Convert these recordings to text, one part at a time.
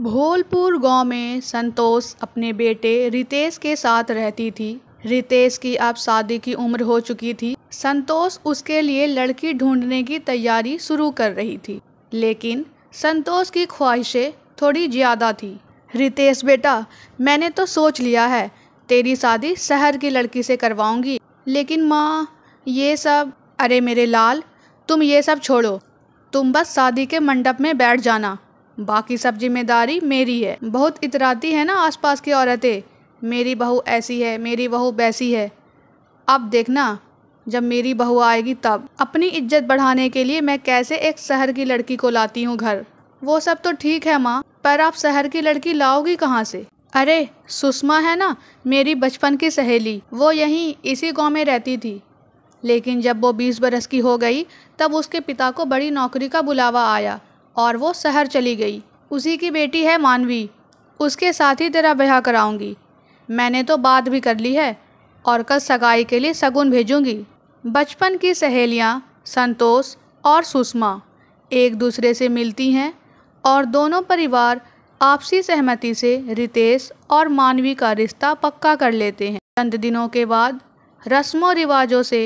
भोलपुर गांव में संतोष अपने बेटे रितेश के साथ रहती थी। रितेश की अब शादी की उम्र हो चुकी थी। संतोष उसके लिए लड़की ढूंढने की तैयारी शुरू कर रही थी, लेकिन संतोष की ख्वाहिशें थोड़ी ज़्यादा थी। रितेश बेटा, मैंने तो सोच लिया है, तेरी शादी शहर की लड़की से करवाऊंगी। लेकिन माँ, ये सब। अरे मेरे लाल, तुम ये सब छोड़ो, तुम बस शादी के मंडप में बैठ जाना, बाकी सब जिम्मेदारी मेरी है। बहुत इतराती है ना आसपास की औरतें, मेरी बहू ऐसी है, मेरी बहू वैसी है। अब देखना, जब मेरी बहू आएगी तब। अपनी इज्जत बढ़ाने के लिए मैं कैसे एक शहर की लड़की को लाती हूँ घर। वो सब तो ठीक है माँ, पर आप शहर की लड़की लाओगी कहाँ से? अरे सुषमा है ना, मेरी बचपन की सहेली, वो यहीं इसी गांव में रहती थी। लेकिन जब वो 20 बरस की हो गई तब उसके पिता को बड़ी नौकरी का बुलावा आया और वो शहर चली गई। उसी की बेटी है मानवी, उसके साथ ही तेरा ब्याह कराऊंगी। मैंने तो बात भी कर ली है और कल सगाई के लिए शगुन भेजूंगी। बचपन की सहेलियां संतोष और सुषमा एक दूसरे से मिलती हैं और दोनों परिवार आपसी सहमति से रितेश और मानवी का रिश्ता पक्का कर लेते हैं। चंद दिनों के बाद रस्मों रिवाजों से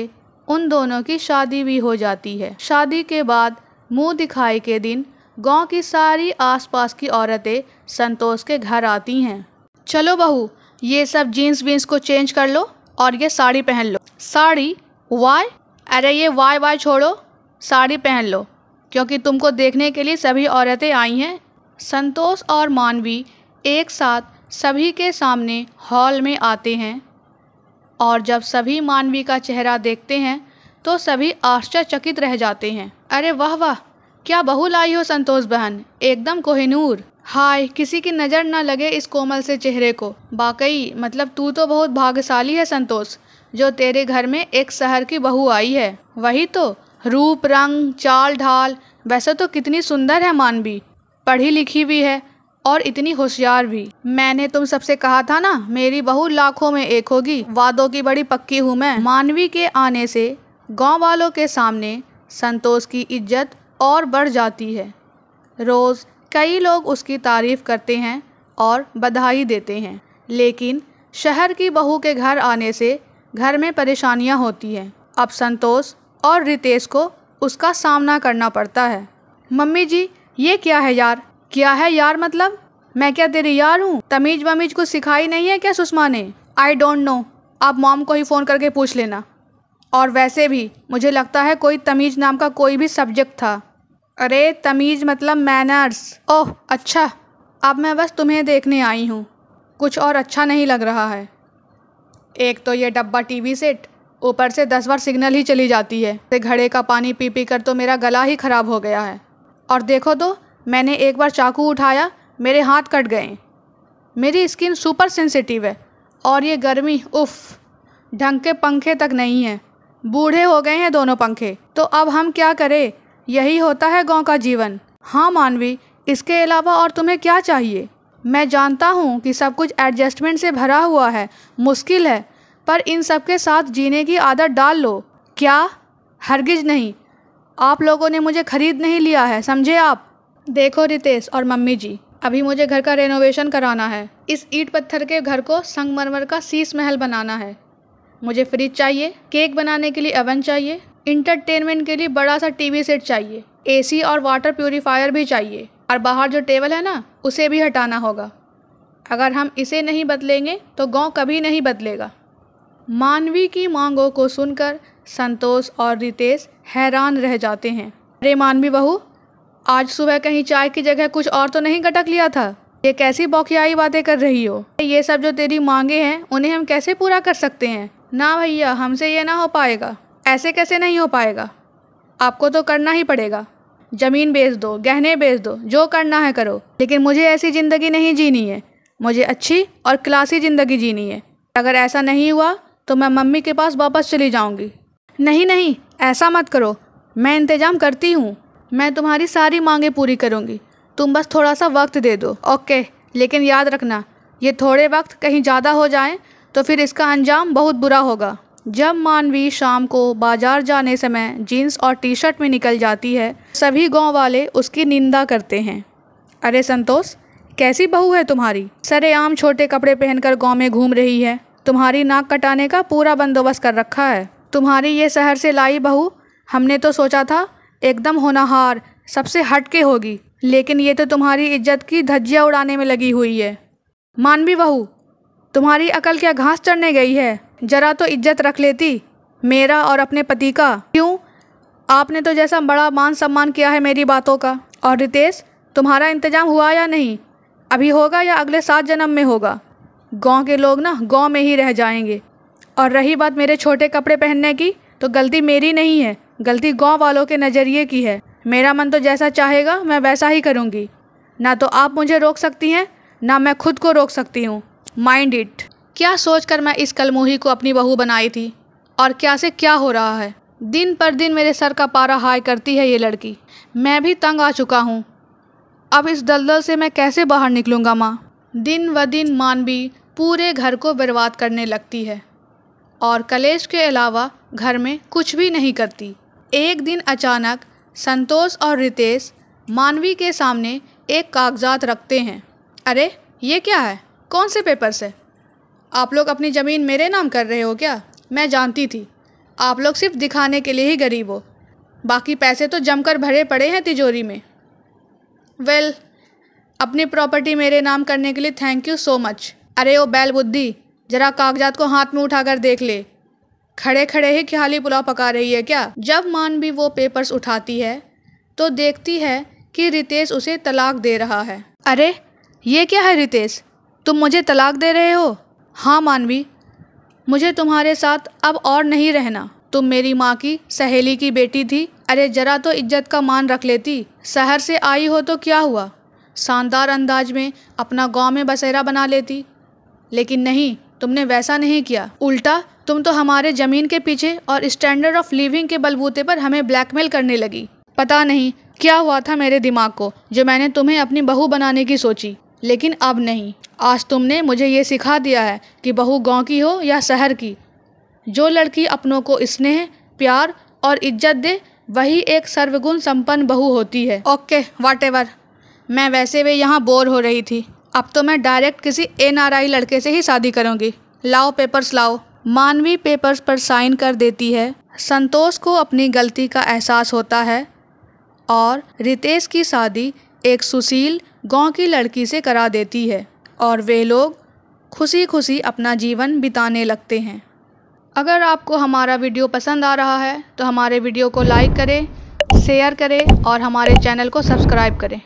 उन दोनों की शादी भी हो जाती है। शादी के बाद मुंह दिखाई के दिन गांव की सारी आसपास की औरतें संतोष के घर आती हैं। चलो बहू, ये सब जीन्स वीन्स को चेंज कर लो और ये साड़ी पहन लो। साड़ी? वाई? अरे ये वाई छोड़ो, साड़ी पहन लो, क्योंकि तुमको देखने के लिए सभी औरतें आई हैं। संतोष और मानवी एक साथ सभी के सामने हॉल में आते हैं और जब सभी मानवी का चेहरा देखते हैं तो सभी आश्चर्यचकित रह जाते हैं। अरे वाह वाह, क्या बहू लाई हो संतोष बहन, एकदम कोहिनूर। हाय, किसी की नज़र न लगे इस कोमल से चेहरे को। वाकई मतलब तू तो बहुत भाग्यशाली है संतोष, जो तेरे घर में एक शहर की बहू आई है। वही तो, रूप रंग चाल ढाल, वैसे तो कितनी सुंदर है मानवी, पढ़ी लिखी भी है और इतनी होशियार भी। मैंने तुम सबसे कहा था ना, मेरी बहू लाखों में एक होगी, वादों की बड़ी पक्की हूँ मैं। मानवी के आने से गांव वालों के सामने संतोष की इज्जत और बढ़ जाती है। रोज़ कई लोग उसकी तारीफ करते हैं और बधाई देते हैं, लेकिन शहर की बहू के घर आने से घर में परेशानियां होती हैं। अब संतोष और रितेश को उसका सामना करना पड़ता है। मम्मी जी, ये क्या है यार? क्या है यार मतलब? मैं क्या तेरी यार हूँ? तमीज वमीज कुछ सिखाई नहीं है क्या सुषमा ने? आई डोंट नो, आप मॉम को ही फ़ोन करके पूछ लेना। और वैसे भी मुझे लगता है कोई तमीज़ नाम का कोई भी सब्जेक्ट था। अरे तमीज़ मतलब मैनर्स। ओह अच्छा, अब मैं बस तुम्हें देखने आई हूँ, कुछ और अच्छा नहीं लग रहा है। एक तो ये डब्बा टीवी सेट, ऊपर से 10 बार सिग्नल ही चली जाती है। घड़े का पानी पी पी कर तो मेरा गला ही ख़राब हो गया है। और देखो तो, मैंने एक बार चाकू उठाया, मेरे हाथ कट गए। मेरी स्किन सुपर सेंसिटिव है और ये गर्मी, उफ़, ढंग के पंखे तक नहीं है। बूढ़े हो गए हैं दोनों पंखे। तो अब हम क्या करें? यही होता है गांव का जीवन। हाँ मानवी, इसके अलावा और तुम्हें क्या चाहिए? मैं जानता हूँ कि सब कुछ एडजस्टमेंट से भरा हुआ है, मुश्किल है, पर इन सब के साथ जीने की आदत डाल लो। क्या? हरगिज नहीं, आप लोगों ने मुझे खरीद नहीं लिया है, समझे आप? देखो रितेश और मम्मी जी, अभी मुझे घर का रेनोवेशन कराना है। इस ईंट पत्थर के घर को संगमरमर का शीश महल बनाना है। मुझे फ्रिज चाहिए, केक बनाने के लिए ओवन चाहिए, इंटरटेनमेंट के लिए बड़ा सा टीवी सेट चाहिए, एसी और वाटर प्यूरीफायर भी चाहिए, और बाहर जो टेबल है ना, उसे भी हटाना होगा। अगर हम इसे नहीं बदलेंगे तो गांव कभी नहीं बदलेगा। मानवी की मांगों को सुनकर संतोष और रितेश हैरान रह जाते हैं। अरे मानवी बहू, आज सुबह कहीं चाय की जगह कुछ और तो नहीं गटक लिया था? ये कैसी बौखियाई बातें कर रही हो? ये सब जो तेरी मांगे हैं उन्हें हम कैसे पूरा कर सकते हैं? ना भैया, हमसे ये ना हो पाएगा। ऐसे कैसे नहीं हो पाएगा? आपको तो करना ही पड़ेगा। ज़मीन बेच दो, गहने बेच दो, जो करना है करो, लेकिन मुझे ऐसी ज़िंदगी नहीं जीनी है। मुझे अच्छी और क्लासी ज़िंदगी जीनी है। अगर ऐसा नहीं हुआ तो मैं मम्मी के पास वापस चली जाऊंगी। नहीं नहीं, ऐसा मत करो, मैं इंतज़ाम करती हूँ। मैं तुम्हारी सारी मांगें पूरी करूँगी, तुम बस थोड़ा सा वक्त दे दो। ओके, लेकिन याद रखना, ये थोड़े वक्त कहीं ज़्यादा हो जाए तो फिर इसका अंजाम बहुत बुरा होगा। जब मानवी शाम को बाजार जाने समय जीन्स और टी शर्ट में निकल जाती है, सभी गांव वाले उसकी निंदा करते हैं। अरे संतोष, कैसी बहू है तुम्हारी? सरेआम छोटे कपड़े पहनकर गांव में घूम रही है। तुम्हारी नाक कटाने का पूरा बंदोबस्त कर रखा है। तुम्हारी ये शहर से लाई बहू, हमने तो सोचा था एकदम होनहार, सबसे हटके होगी, लेकिन ये तो तुम्हारी इज्जत की धज्जियाँ उड़ाने में लगी हुई है। मानवी बहू, तुम्हारी अकल क्या घास चढ़ने गई है? जरा तो इज्जत रख लेती मेरा और अपने पति का। क्यों? आपने तो जैसा बड़ा मान सम्मान किया है मेरी बातों का। और रितेश, तुम्हारा इंतजाम हुआ या नहीं? अभी होगा या अगले 7 जन्म में होगा? गांव के लोग ना गांव में ही रह जाएंगे। और रही बात मेरे छोटे कपड़े पहनने की, तो गलती मेरी नहीं है, गलती गांव वालों के नज़रिए की है। मेरा मन तो जैसा चाहेगा मैं वैसा ही करूँगी। ना तो आप मुझे रोक सकती हैं, ना मैं खुद को रोक सकती हूँ। Mind it. क्या सोचकर मैं इस कलमुही को अपनी बहू बनाई थी, और क्या से क्या हो रहा है। दिन पर दिन मेरे सर का पारा हाई करती है ये लड़की। मैं भी तंग आ चुका हूँ। अब इस दलदल से मैं कैसे बाहर निकलूँगा माँ? दिन व दिन मानवी पूरे घर को बर्बाद करने लगती है और कलेश के अलावा घर में कुछ भी नहीं करती। एक दिन अचानक संतोष और रितेश मानवी के सामने एक कागजात रखते हैं। अरे ये क्या है? कौन से पेपर से? आप लोग अपनी ज़मीन मेरे नाम कर रहे हो क्या? मैं जानती थी आप लोग सिर्फ दिखाने के लिए ही गरीब हो, बाकी पैसे तो जमकर भरे पड़े हैं तिजोरी में। वेल, अपनी प्रॉपर्टी मेरे नाम करने के लिए थैंक यू सो मच। अरे ओ बैल बुद्धि, जरा कागजात को हाथ में उठाकर देख ले। खड़े खड़े ही ख्याली पुलाव पका रही है क्या? जब मानवी वो पेपर्स उठाती है तो देखती है कि रितेश उसे तलाक दे रहा है। अरे ये क्या है रितेश, तुम मुझे तलाक दे रहे हो? हाँ मानवी, मुझे तुम्हारे साथ अब और नहीं रहना। तुम मेरी माँ की सहेली की बेटी थी। अरे जरा तो इज्जत का मान रख लेती। शहर से आई हो तो क्या हुआ, शानदार अंदाज में अपना गांव में बसेरा बना लेती, लेकिन नहीं, तुमने वैसा नहीं किया। उल्टा तुम तो हमारे ज़मीन के पीछे और स्टैंडर्ड ऑफ लिविंग के बलबूते पर हमें ब्लैकमेल करने लगी। पता नहीं क्या हुआ था मेरे दिमाग को जो मैंने तुम्हें अपनी बहू बनाने की सोची, लेकिन अब नहीं। आज तुमने मुझे ये सिखा दिया है कि बहू गांव की हो या शहर की, जो लड़की अपनों को स्नेह, प्यार और इज्जत दे वही एक सर्वगुण संपन्न बहू होती है। ओके व्हाटएवर, मैं वैसे भी यहाँ बोर हो रही थी। अब तो मैं डायरेक्ट किसी NRI लड़के से ही शादी करूँगी। लाओ पेपर्स लाओ। मानवी पेपर्स पर साइन कर देती है। संतोष को अपनी गलती का एहसास होता है और रितेश की शादी एक सुशील गांव की लड़की से करा देती है और वे लोग खुशी खुशी अपना जीवन बिताने लगते हैं। अगर आपको हमारा वीडियो पसंद आ रहा है तो हमारे वीडियो को लाइक करें, शेयर करें और हमारे चैनल को सब्सक्राइब करें।